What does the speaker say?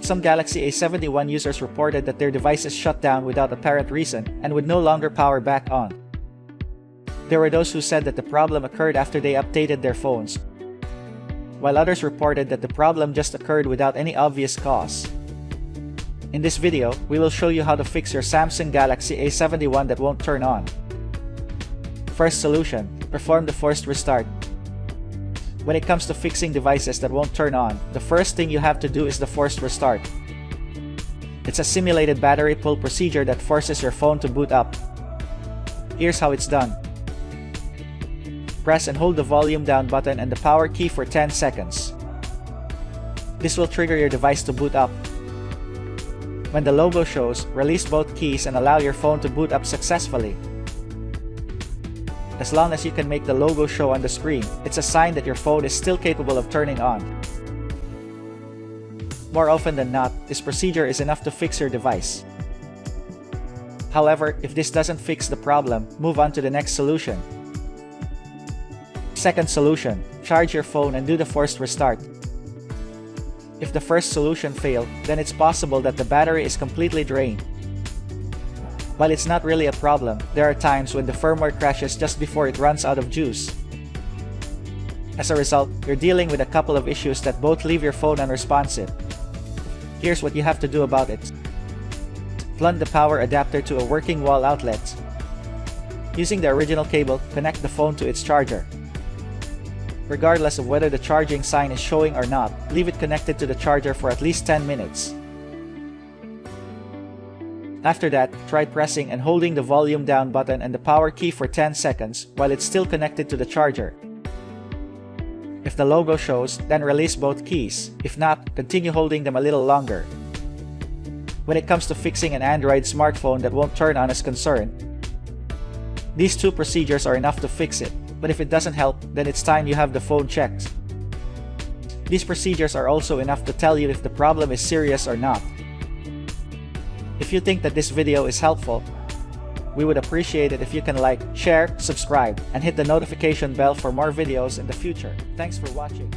Some Galaxy A71 users reported that their devices shut down without apparent reason and would no longer power back on. There were those who said that the problem occurred after they updated their phones, while others reported that the problem just occurred without any obvious cause. In this video, we will show you how to fix your Samsung Galaxy A71 that won't turn on. First solution: perform the forced restart. When it comes to fixing devices that won't turn on, the first thing you have to do is the forced restart. It's a simulated battery pull procedure that forces your phone to boot up. Here's how it's done. Press and hold the volume down button and the power key for 10 seconds. This will trigger your device to boot up. When the logo shows, release both keys and allow your phone to boot up successfully. As long as you can make the logo show on the screen, it's a sign that your phone is still capable of turning on. More often than not, this procedure is enough to fix your device. However, if this doesn't fix the problem, move on to the next solution. Second solution: charge your phone and do the forced restart. If the first solution failed, then it's possible that the battery is completely drained. While it's not really a problem, there are times when the firmware crashes just before it runs out of juice. As a result, you're dealing with a couple of issues that both leave your phone unresponsive. Here's what you have to do about it. Plug the power adapter to a working wall outlet. Using the original cable, connect the phone to its charger. Regardless of whether the charging sign is showing or not, leave it connected to the charger for at least 10 minutes. After that, try pressing and holding the volume down button and the power key for 10 seconds while it's still connected to the charger. If the logo shows, then release both keys. If not, continue holding them a little longer. When it comes to fixing an Android smartphone that won't turn on as concerned, these two procedures are enough to fix it. But if it doesn't help, then it's time you have the phone checked. These procedures are also enough to tell you if the problem is serious or not. If you think that this video is helpful, we would appreciate it if you can like, share, subscribe, and hit the notification bell for more videos in the future. Thanks for watching.